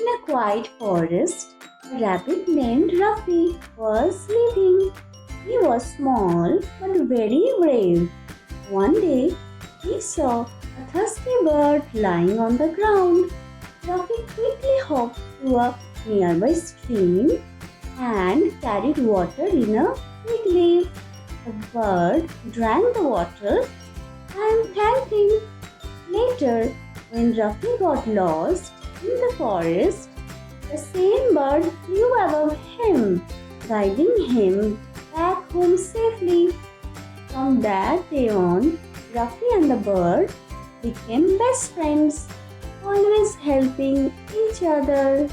In a quiet forest, a rabbit named Ruffy was living. He was small but very brave. One day, he saw a thirsty bird lying on the ground. Ruffy quickly hopped to a nearby stream and carried water in a big leaf. The bird drank the water and thanked him. Later, when Ruffy got lost in the forest, the same bird flew above him, guiding him back home safely. From that day on, Ruffy and the bird became best friends, always helping each other.